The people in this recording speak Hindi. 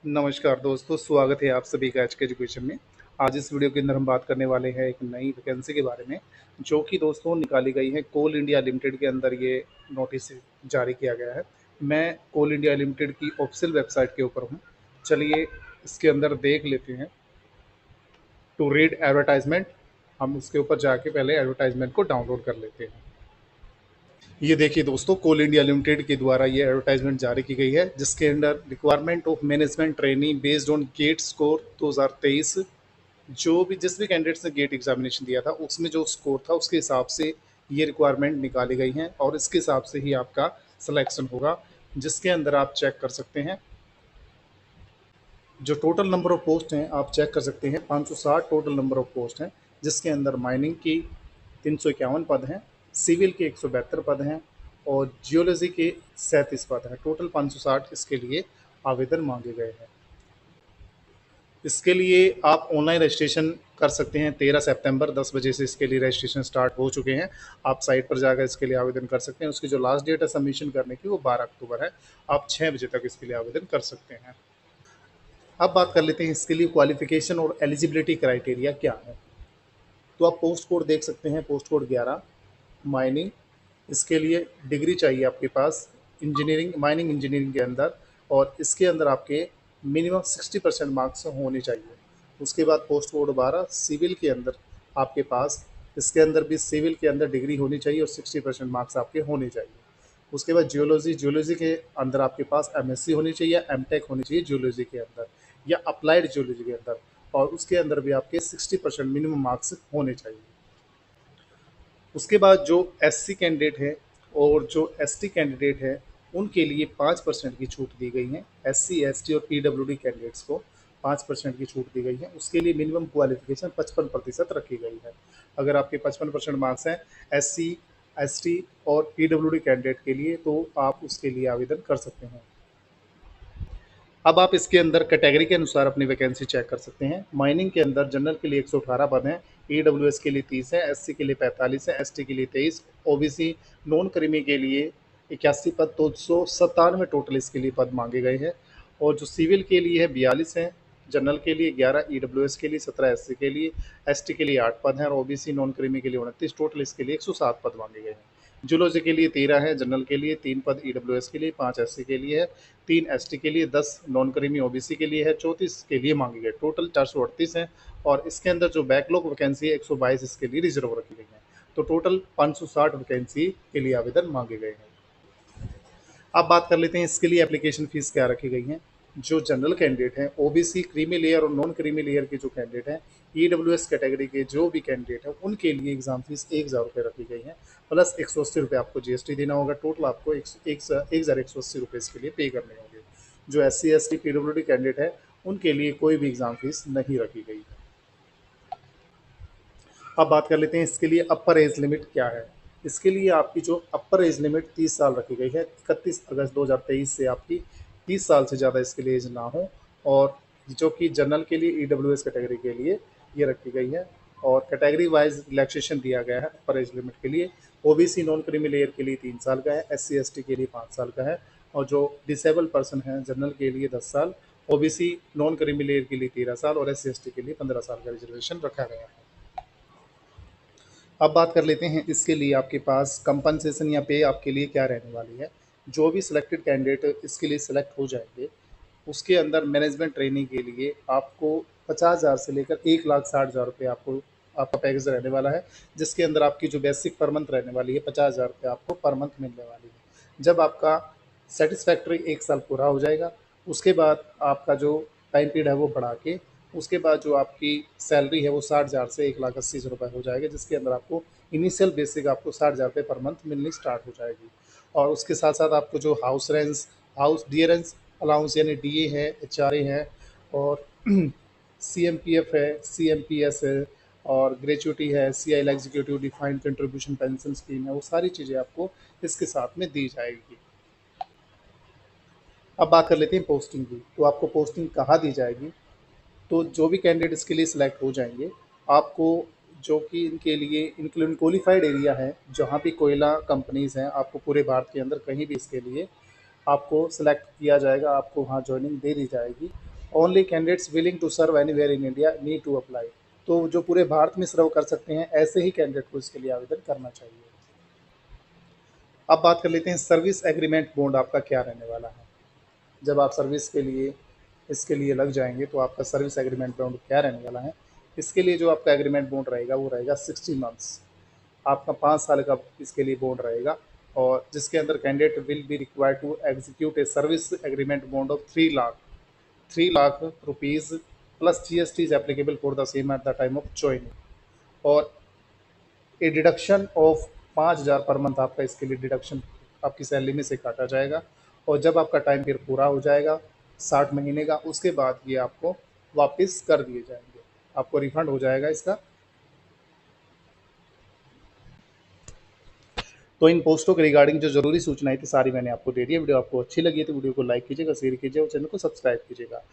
नमस्कार दोस्तों, स्वागत है आप सभी का आज के एजुकेशन में। आज इस वीडियो के अंदर हम बात करने वाले हैं एक नई वैकेंसी के बारे में, जो कि दोस्तों निकाली गई है कोल इंडिया लिमिटेड के अंदर ये नोटिस जारी किया गया है। मैं कोल इंडिया लिमिटेड की ऑफिशियल वेबसाइट के ऊपर हूँ। चलिए इसके अंदर देख लेते हैं। टू रीड एडवर्टाइजमेंट, हम इसके ऊपर जाके पहले एडवर्टाइजमेंट को डाउनलोड कर लेते हैं। ये देखिए दोस्तों, कोल इंडिया लिमिटेड के द्वारा ये एडवर्टाइजमेंट जारी की गई है, जिसके अंदर requirement of management training based on GATE score 2023। जो भी जिस भी कैंडिडेट्स ने गेट एग्जामिनेशन दिया था उसमें जो स्कोर था उसके हिसाब से ये रिक्वायरमेंट निकाली गई हैं और इसके हिसाब से ही आपका सिलेक्शन होगा, जिसके अंदर आप चेक कर सकते हैं। जो टोटल नंबर ऑफ पोस्ट हैं आप चेक कर सकते हैं, 560 टोटल नंबर ऑफ पोस्ट हैं, जिसके अंदर माइनिंग की 351 पद हैं, सिविल के 172 पद हैं और जियोलॉजी के 37 पद हैं। टोटल 560 इसके लिए आवेदन मांगे गए हैं। इसके लिए आप ऑनलाइन रजिस्ट्रेशन कर सकते हैं। 13 सितंबर 10 बजे से इसके लिए रजिस्ट्रेशन स्टार्ट हो चुके हैं। आप साइट पर जाकर इसके लिए आवेदन कर सकते हैं। उसकी जो लास्ट डेट है सबमिशन करने की वो 12 अक्टूबर है। आप 6 बजे तक इसके लिए आवेदन कर सकते हैं। अब बात कर लेते हैं इसके लिए क्वालिफिकेशन और एलिजिबिलिटी क्राइटेरिया क्या है। तो आप पोस्ट कोड देख सकते हैं, पोस्ट कोड 11 माइनिंग। इसके लिए डिग्री चाहिए आपके पास इंजीनियरिंग, माइनिंग इंजीनियरिंग के अंदर, और इसके अंदर आपके मिनिमम 60% मार्क्स होने चाहिए। उसके बाद पोस्ट कोड 12 सिविल के अंदर आपके पास, इसके अंदर भी सिविल के अंदर डिग्री होनी चाहिए और 60% मार्क्स आपके होने चाहिए। उसके बाद जियोलॉजी, जियोलॉजी के अंदर आपके पास एमएससी होनी चाहिए, एमटेक होनी चाहिए जियोलॉजी के अंदर या अप्लाइड जियोलॉजी के अंदर, और उसके अंदर भी आपके 60% मिनिमम मार्क्स होने चाहिए। उसके बाद जो एससी कैंडिडेट है और जो एसटी कैंडिडेट है उनके लिए 5% की छूट दी गई है। एससी, एसटी और पीडब्ल्यूडी कैंडिडेट्स को 5% की छूट दी गई है। उसके लिए मिनिमम क्वालिफिकेशन 55% रखी गई है। अगर आपके 55% मार्क्स हैं एससी, एसटी और पीडब्ल्यूडी कैंडिडेट के लिए, तो आप उसके लिए आवेदन कर सकते हैं। अब आप इसके अंदर कैटेगरी के अनुसार अपनी वैकेंसी चेक कर सकते हैं। माइनिंग के अंदर जनरल के लिए 118 पद हैं, ईडब्ल्यूएस के लिए 30 है, एससी के लिए 45 है, एसटी के लिए 23, ओबीसी नॉन क्रीमी के लिए 81 पद, तो 197 टोटल इसके लिए पद मांगे गए हैं। और जो सिविल के लिए है 42 हैं, जनरल के लिए 11, ईडब्ल्यूएस के लिए 17, एससी के लिए, एसटी के लिए 8 पद हैं और ओबीसी नॉन क्रीमी के लिए 29, टोटल इसके लिए 107 पद मांगे गए हैं। जूलॉजी के लिए 13 है, जनरल के लिए 3 पद, ईडब्ल्यूएस के लिए 5, एससी के लिए है 3, एसटी के लिए 10, नॉन क्रीमी ओबीसी के लिए है 34 के लिए मांगे गए। टोटल 438 हैं और इसके अंदर जो बैकलॉग वैकेंसी है 122 इसके लिए रिजर्व रखी गई है। तो टोटल 560 वैकेंसी के लिए आवेदन मांगे गए हैं। अब बात कर लेते हैं इसके लिए एप्लीकेशन फ़ीस क्या रखी गई है। जो जनरल कैंडिडेट हैं, ओबीसी, क्रीमी लेयर और नॉन क्रीमी लेयर के जो कैंडिडेट हैं, ईडब्ल्यूएस कैटेगरी के जो भी कैंडिडेट हैं उनके लिए एग्ज़ाम फीस 1000 रुपये रखी गई है, प्लस 180 रुपये आपको जीएसटी देना होगा। टोटल आपको 1180 रुपये इसके लिए पे करने होंगे। जो S C, S T, PWD candidate है उनके लिए कोई भी एग्ज़ाम फीस नहीं रखी गई है। अब बात कर लेते हैं इसके लिए अपर एज लिमिट क्या है। इसके लिए आपकी जो अपर एज लिमिट 30 साल रखी गई है। 31 अगस्त 2023 से आपकी 30 साल से ज़्यादा इसके लिए एज ना हो, और जो कि जनरल के लिए ईडब्ल्यूएस कैटेगरी के लिए ये रखी गई है। और कैटेगरी वाइज रिलैक्सेशन दिया गया है अपर एज लिमिट के लिए। ओबीसी नॉन क्रीमी लेयर के लिए 3 साल का है, एससी एसटी के लिए 5 साल का है, और जो डिसेबल पर्सन है जनरल के लिए 10 साल, ओबीसी नॉन क्रीमी लेयर के लिए 13 साल और एससी एसटी के लिए 15 साल का रिजर्वेशन रखा गया है। अब बात कर लेते हैं इसके लिए आपके पास कंपनसेशन या पे आपके लिए क्या रहने वाली है। जो भी सिलेक्टेड कैंडिडेट इसके लिए सिलेक्ट हो जाएंगे, उसके अंदर मैनेजमेंट ट्रेनिंग के लिए आपको 50,000 से लेकर 1,60,000 रुपये आपको आपका पैकेज रहने वाला है, जिसके अंदर आपकी जो बेसिक पर मंथ रहने वाली है 50,000 रुपये आपको पर मंथ मिलने वाली है। जब आपका सेटिस्फैक्ट्री 1 साल पूरा हो जाएगा, उसके बाद आपका जो टाइम पीरियड है वो बढ़ा के उसके बाद जो आपकी सैलरी है वो 60,000 से 1,80,000 रुपये हो जाएगा, जिसके अंदर आपको इनिशियल बेसिक आपको 60,000 रुपये पर मंथ मिलनी स्टार्ट हो जाएगी। और उसके साथ साथ आपको जो house rents, house dearness allowance यानी डीए है, एचआरए है, और सीएमपीएफ है, सीएमपीएस है, और ग्रेचुटी है, CIL executive defined contribution pension scheme है, वो सारी चीज़ें आपको इसके साथ में दी जाएगी। अब बात कर लेते हैं पोस्टिंग की। तो आपको पोस्टिंग कहाँ दी जाएगी। तो जो भी कैंडिडेट इसके लिए सिलेक्ट हो जाएंगे, आपको जो कि इनके लिए इंक्लूड क्वालिफाइड एरिया है जहाँ भी कोयला कंपनीज़ हैं, आपको पूरे भारत के अंदर कहीं भी इसके लिए आपको सिलेक्ट किया जाएगा, आपको वहाँ ज्वाइनिंग दे दी जाएगी। Only candidates willing to serve anywhere in India need to apply. तो जो पूरे भारत में सर्व कर सकते हैं ऐसे ही कैंडिडेट को इसके लिए आवेदन करना चाहिए। अब बात कर लेते हैं सर्विस एग्रीमेंट बॉन्ड आपका क्या रहने वाला है। जब आप सर्विस के लिए इसके लिए लग जाएंगे तो आपका सर्विस एग्रीमेंट बॉन्ड क्या रहने वाला है। इसके लिए जो आपका एग्रीमेंट बॉन्ड रहेगा वो रहेगा 60 मंथ्स। आपका 5 साल का इसके लिए बॉन्ड रहेगा, और जिसके अंदर candidate will be required to execute a service agreement bond of 3 lakh rupees plus GST is applicable for the same at the time of joining. और a deduction of 5,000 per month आपका इसके लिए डिडक्शन आपकी सैलरी में से काटा जाएगा। और जब आपका टाइम पीरियड पूरा हो जाएगा 60 महीने का, उसके बाद ये आपको वापस कर दिए जाएंगे, आपको रिफंड हो जाएगा इसका। तो इन पोस्टों के रिगार्डिंग जो जरूरी सूचनाएं थी सारी मैंने आपको दे दी है। वीडियो आपको अच्छी लगी तो वीडियो को लाइक कीजिएगा, शेयर कीजिएगा और चैनल को सब्सक्राइब कीजिएगा।